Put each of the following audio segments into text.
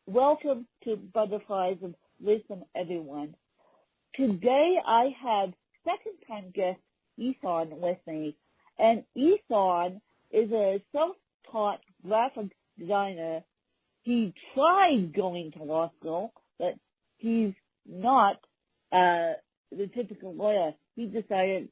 welcome to Butterflies of Wisdom, everyone. Today I have second-time guest Ihsaan with me, and Ihsaan is a self-taught graphic designer. He tried going to law school, but he's not the typical lawyer. He decided,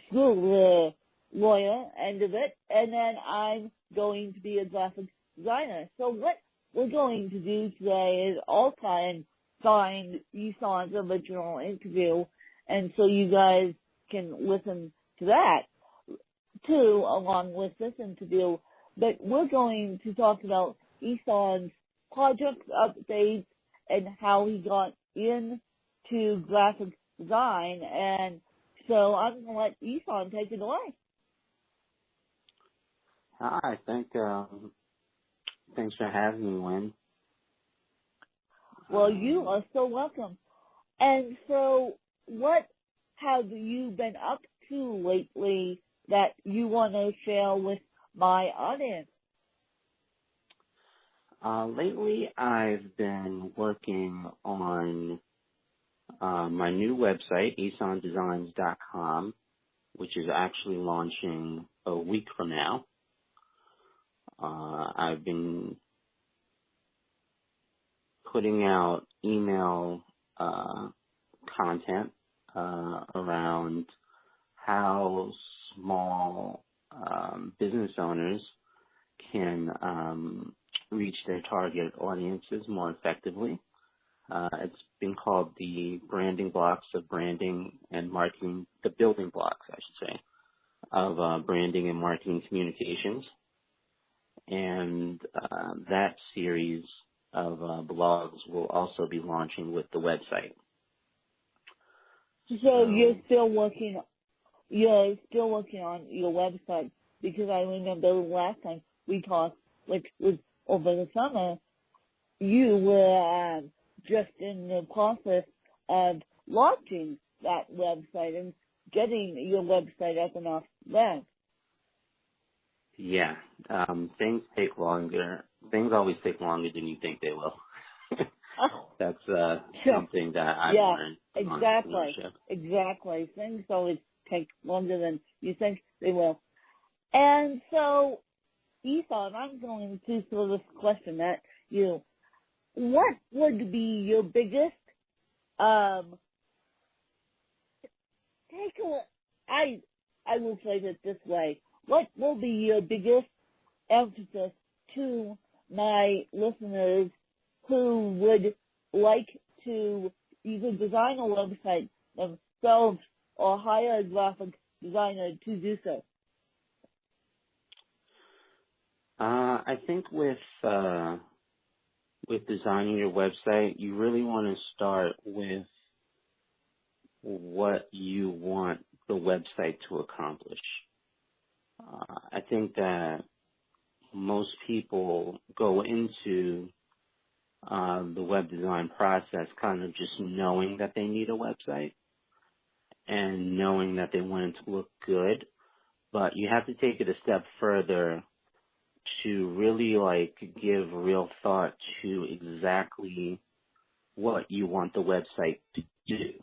screw the lawyer end of it, and then I'm going to be a graphic designer. So what we're going to do today is I'll try and find Ihsaan's original interview, and so you guys can listen to that too, along with this interview. But we're going to talk about Ihsaan's project updates and how he got into graphic design. And so I'm going to let Ihsaan take it away. Hi, thanks for having me, Lynn. Well, you are so welcome. And so what have you been up to lately that you want to share with my audience? Lately, I've been working on my new website, ihsaandesigns.com, which is actually launching a week from now. I've been putting out email content around how small business owners can reach their target audiences more effectively. It's been called the branding blocks of branding and marketing, the building blocks, I should say, of branding and marketing communications. And that series of blogs will also be launching with the website. So you're still working on your website, because I remember last time we talked, which was over the summer, you were just in the process of launching that website and getting your website up and off then. Yeah, things take longer. Things always take longer than you think they will. That's something that I've learned. Exactly. Things always take longer than you think they will. And so, Ihsaan, I'm going to throw this question at you. What would be your biggest takeaway? I will phrase it this way. What will be your biggest emphasis to my listeners who would like to either design a website themselves or hire a graphic designer to do so? I think with designing your website, you really want to start with what you want the website to accomplish. I think that most people go into the web design process kind of just knowing that they need a website and knowing that they want it to look good, but you have to take it a step further to really give real thought to exactly what you want the website to do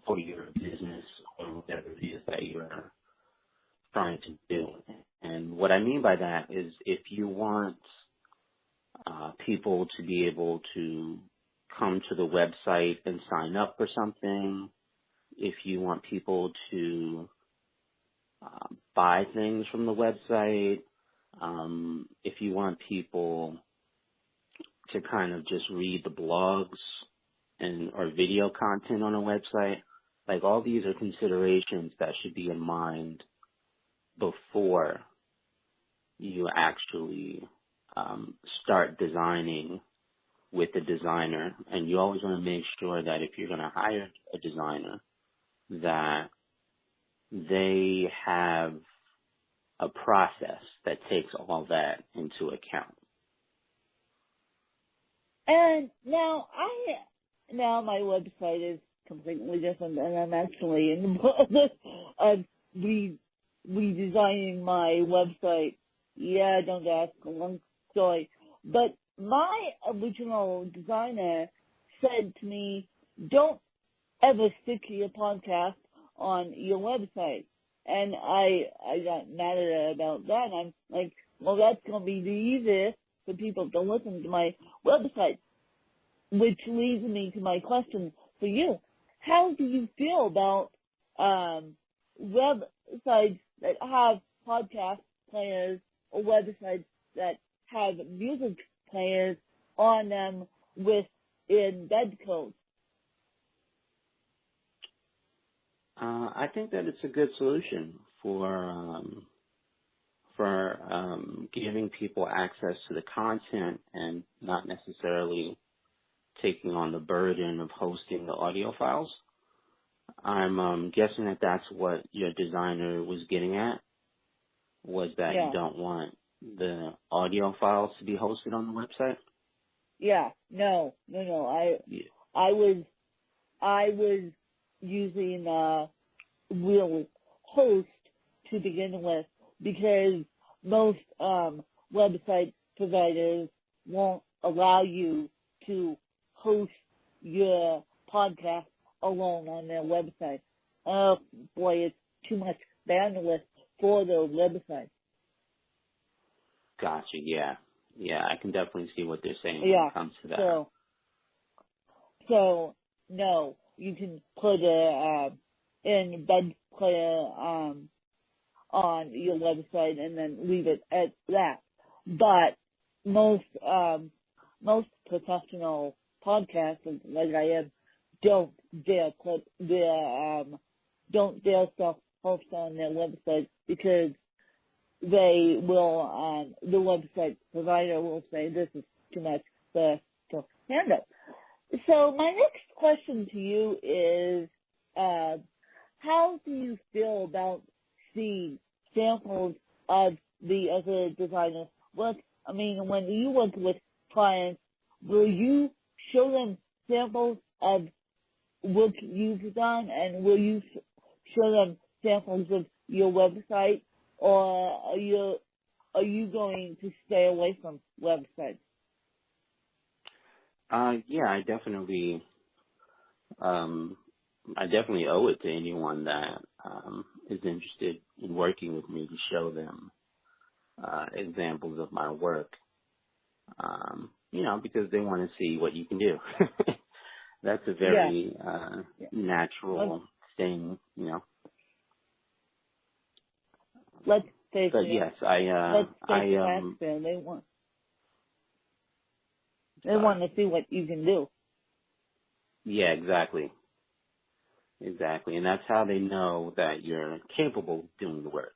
for your business or whatever it is that you're trying to do. And what I mean by that is if you want people to be able to come to the website and sign up for something, if you want people to buy things from the website, if you want people to kind of just read the blogs or video content on a website, all these are considerations that should be in mind before you actually start designing with a designer. And you always want to make sure that if you're going to hire a designer, that they have a process that takes all that into account. And now my website is completely different, and I'm actually in the process of redesigning my website. Yeah, don't ask, a long story. But my original designer said to me, don't ever stick your podcast on your website. And I got mad at her about that. I'm like, well, that's going to be the easiest for people to listen to my website, which leads me to my question for you. How do you feel about websites that have podcast players or websites that have music players on them with embed codes? I think that it's a good solution for giving people access to the content and not necessarily taking on the burden of hosting the audio files. I'm guessing that that's what your designer was getting at, was that you don't want the audio files to be hosted on the website? Yeah, no. I was using real host to begin with because most website providers won't allow you to host your podcast alone on their website. Oh boy, it's too much bandwidth for the website. Gotcha, yeah. Yeah, I can definitely see what they're saying when it comes to that. So no, you can put a embed player on your website and then leave it at that. But most professional podcasters like I am don't dare put their self-host on their website because they will, the website provider will say this is too much for us to handle. So my next question to you is, how do you feel about seeing samples of the other designers' work? I mean, when you work with clients, will you show them samples of work you've done, and will you show them samples of your website, or are you going to stay away from websites? Yeah, I definitely owe it to anyone that is interested in working with me to show them examples of my work. Because they want to see what you can do. That's a very natural thing, Let's face but it. yes, Aspen. They want to see what you can do. Yeah, exactly. And that's how they know that you're capable of doing the work.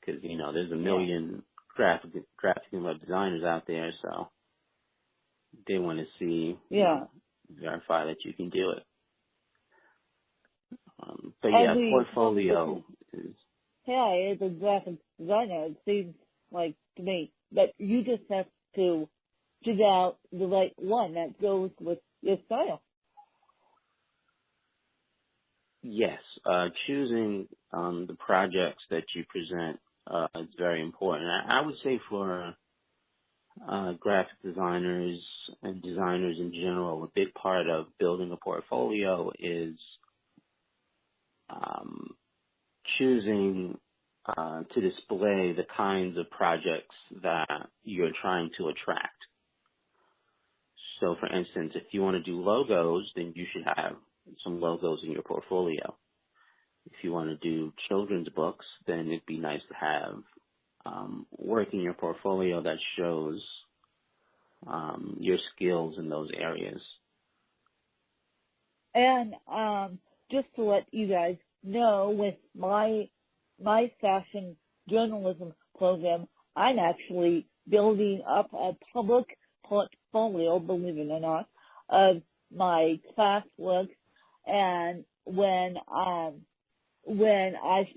Because, there's a million graphic and web designers out there, so they want to see, verify that you can do it. But portfolio is... Hey, as a graphic designer, it seems like to me that you just have to figure out the right one that goes with your style. Yes, choosing the projects that you present is very important. I would say for graphic designers and designers in general, a big part of building a portfolio is choosing to display the kinds of projects that you're trying to attract. So, for instance, if you want to do logos, then you should have some logos in your portfolio. If you want to do children's books, then it'd be nice to have work in your portfolio that shows your skills in those areas. And just to let you guys know, with my fashion journalism program, I'm actually building up a public portfolio, believe it or not, of my classwork. And when I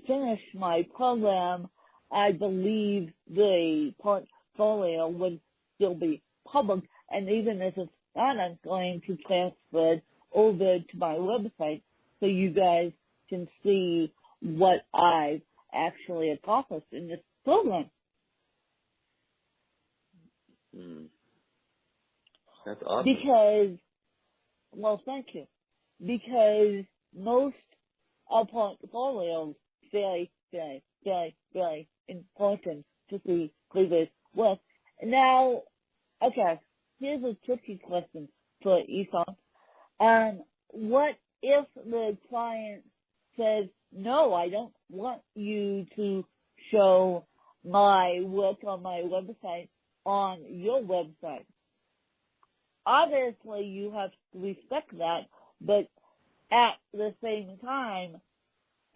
finish my program, I believe the portfolio would still be public. And even if it's not, I'm going to transfer it over to my website so you guys can see what I've actually accomplished in this program. That's awesome. Because, well, thank you. Because most of portfolios very, very, very, very important to see previous work. Now, okay, here's a tricky question for Ihsaan. What if the client says, no, I don't want you to show my work on my website on your website? Obviously, you have to respect that, but at the same time,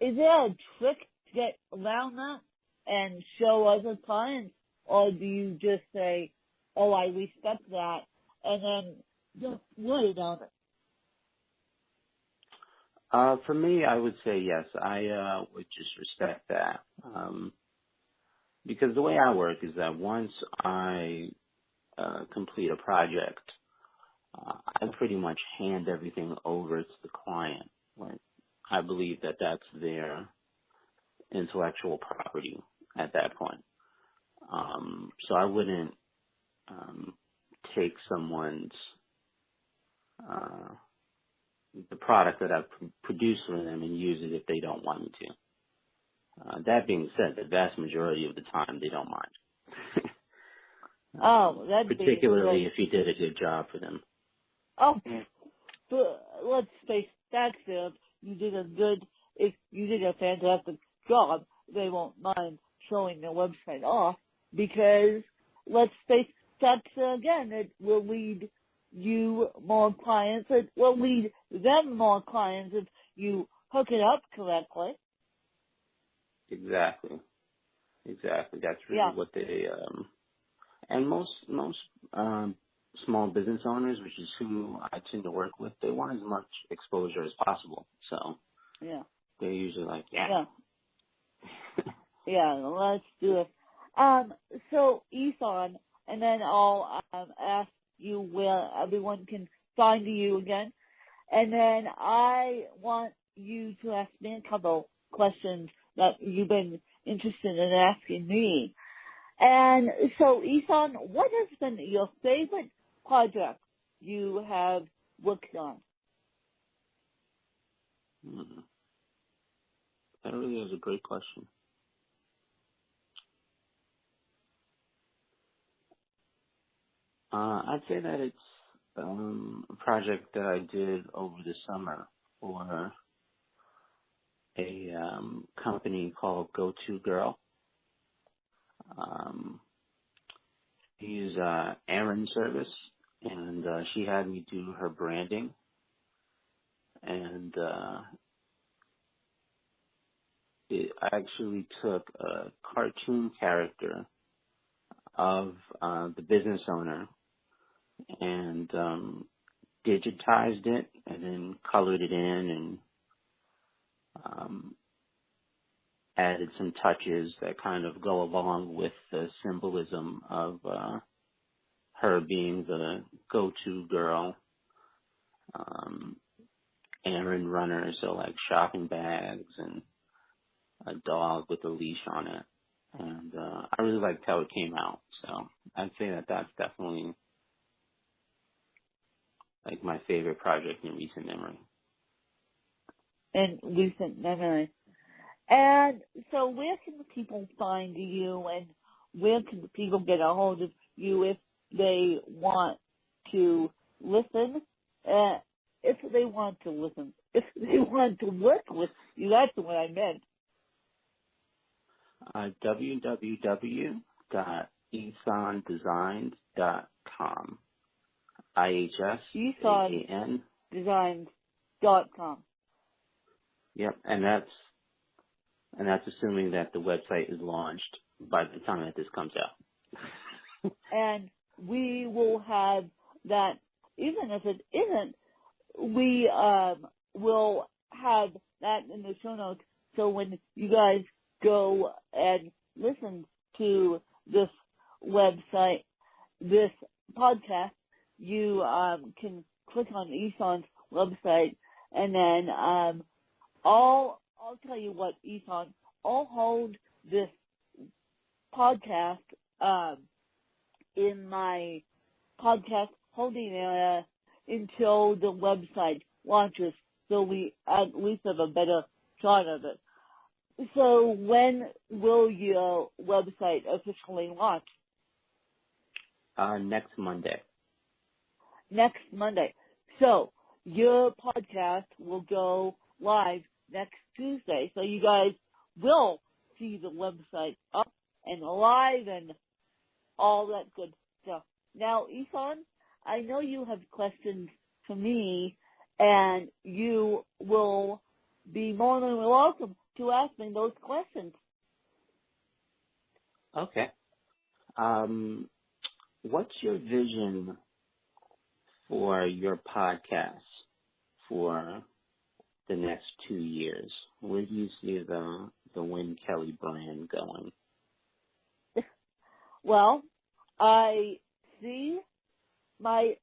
is there a trick to get around that and show other clients, or do you just say, oh, I respect that, and then don't worry about it? For me, I would say yes. I would just respect that. Because the way I work is that once I complete a project, I pretty much hand everything over to the client. Like, I believe that that's their intellectual property at that point. So I wouldn't take someone's the product that I've produced for them and use it if they don't want me to. That being said, the vast majority of the time they don't mind. Particularly if you did a good job for them. Oh, but let's face that, if you did a fantastic job, they won't mind showing their website off, because let's face that, again, it will lead you more clients. It will lead them more clients if you hook it up correctly. Exactly. That's really what they, and most small business owners, which is who I tend to work with, they want as much exposure as possible. So they're usually like, let's do it. So Ihsaan, and then I'll ask you where everyone can find you again, and then I want you to ask me a couple questions that you've been interested in asking me. And so, Ihsaan, what has been your favorite project you have worked on? That really is a great question. I'd say that it's a project that I did over the summer for a company called Go-To Girl. He's errand service, and she had me do her branding, and I actually took a cartoon character of the business owner and digitized it and then colored it in and added some touches that kind of go along with the symbolism of her being the go-to girl, errand runner, so like shopping bags and a dog with a leash on it. And I really liked how it came out. So I'd say that that's definitely like my favorite project in recent memory. And so where can people find you, and where can people get a hold of you if they want to listen? If they want to work with you, that's what I meant. www.ihsaandesigns.com. ihsaandesigns.com. Yep, and that's assuming that the website is launched by the time that this comes out. And we will have that, even if it isn't, we will have that in the show notes. So when you guys go and listen to this website, this podcast, you can click on Ihsaan's website, and then I'll tell you what, Ihsaan, I'll hold this podcast in my podcast holding it until the website launches, so we at least have a better shot of it. So when will your website officially launch? Next Monday. Next Monday. So your podcast will go live next Tuesday. So you guys will see the website up and alive and all that good stuff. Now, Ihsaan, I know you have questions for me, and you will be more than welcome to ask me those questions. Okay. What's your vision for your podcast for the next 2 years? Where do you see the Win Kelly brand going? Well, I see one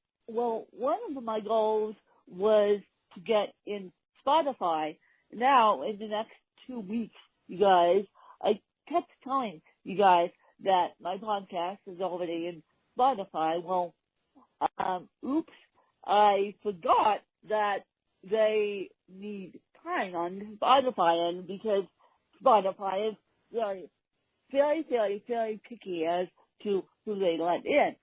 of my goals was to get in Spotify. Now, in the next 2 weeks, you guys, I kept telling you guys that my podcast is already in Spotify. Well, oops, I forgot that they need time on Spotify, and because Spotify is very picky as to who they let in.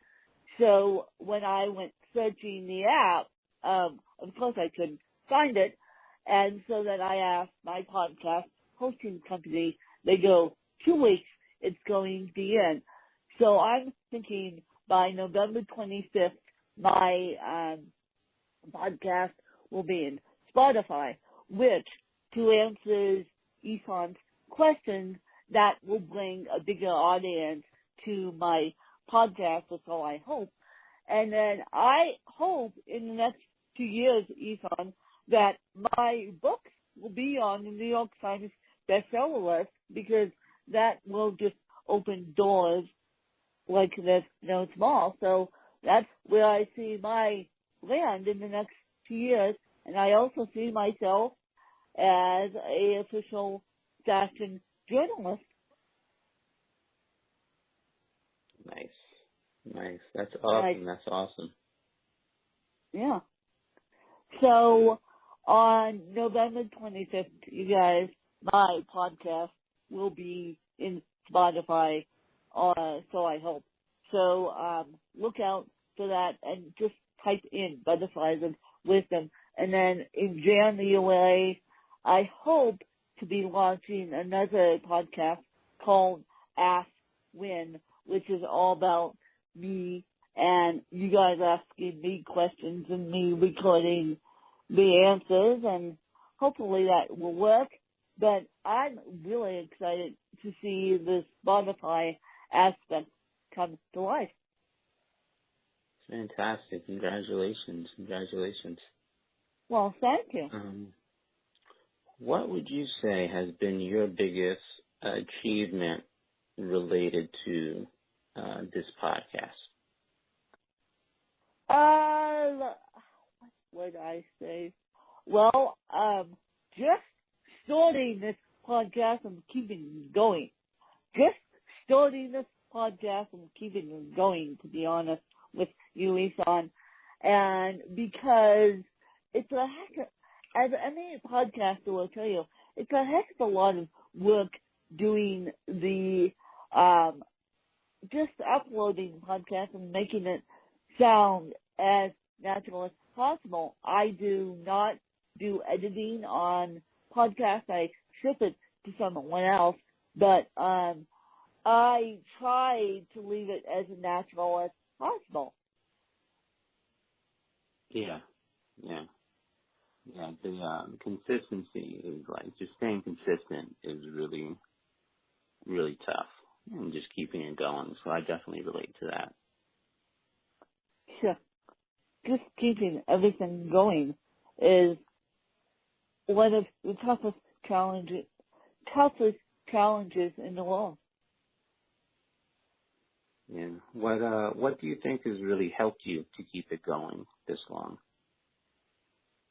So when I went searching the app, of course I couldn't find it, and so then I asked my podcast hosting company. They go, 2 weeks, it's going to be in. So I'm thinking by November 25th, my podcast will be in Spotify, which, to answer Ihsaan's question, that will bring a bigger audience to my podcast, or so I hope. And then I hope in the next 2 years, Ihsaan, that my books will be on the New York Times bestseller list, because that will just open doors like there's no tomorrow. So that's where I see my land in the next 2 years. And I also see myself as a official fashion journalist. Nice. That's awesome. Right. That's awesome. Yeah. So on November 25th, you guys, my podcast will be in Spotify, so I hope. So look out for that and just type in Butterflies of Wisdom. And then in January, I hope to be launching another podcast called Ask Win, which is all about me and you guys asking me questions and me recording the answers, and hopefully that will work. But I'm really excited to see this Spotify aspect come to life. Fantastic. Congratulations. Well, thank you. What would you say has been your biggest achievement related to this podcast? What would I say? Well, just starting this podcast and keeping it going. Just starting this podcast and keeping it going, to be honest with you, Ihsaan. And because it's a heck of, as any podcaster will tell you, it's a heck of a lot of work doing the, just uploading podcasts and making it sound as natural as possible. I do not do editing on podcasts. I ship it to someone else, but I try to leave it as natural as possible. Yeah. The consistency is just staying consistent is really, really tough, and just keeping it going. So I definitely relate to that. Sure. Just keeping everything going is one of the toughest challenges in the world. Yeah. What do you think has really helped you to keep it going this long?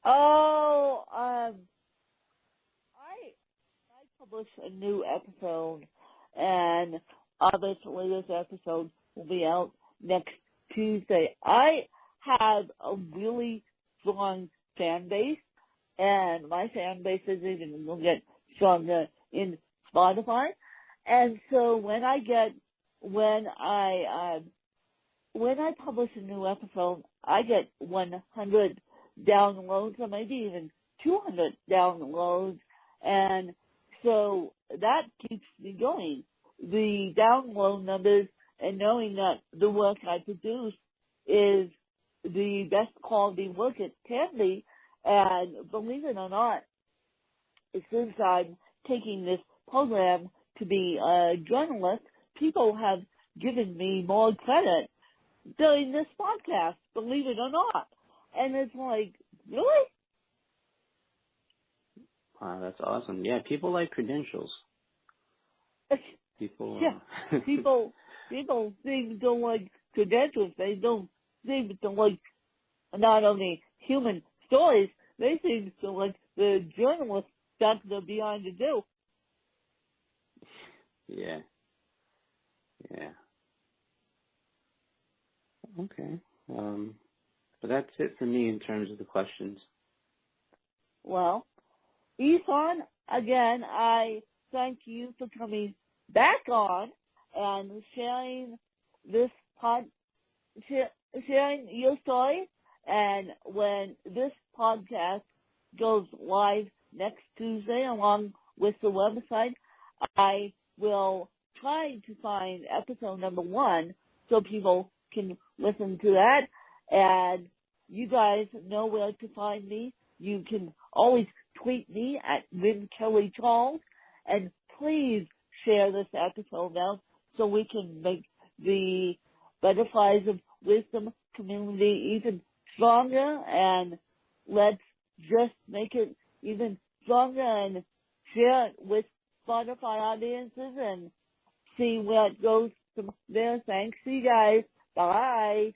I publish a new episode, and obviously this episode will be out next Tuesday. I have a really strong fan base, and my fan base is even going to get stronger in Spotify. And so when I publish a new episode, I get 100 downloads or maybe even 200 downloads, and so that keeps me going. The download numbers and knowing that the work I produce is the best quality work it can be, and believe it or not, since I'm taking this program to be a journalist, people have given me more credit during this podcast, believe it or not. And it's like, really? Wow, that's awesome. Yeah, people like credentials. People, yeah, people seem to like credentials. They don't seem to like not only human stories, they seem to like the journalist stuff they're behind to do. Yeah. Okay. But that's it for me in terms of the questions. Well, Ihsaan, again, I thank you for coming back on and sharing sharing your story. And when this podcast goes live next Tuesday, along with the website, I will try to find episode number 1 so people can listen to that. And you guys know where to find me. You can always tweet me at WinKellyCharles, and please share this episode out so we can make the Butterflies of Wisdom community even stronger, and let's just make it even stronger and share it with Spotify audiences and see where it goes from there. Thanks, you guys. Bye.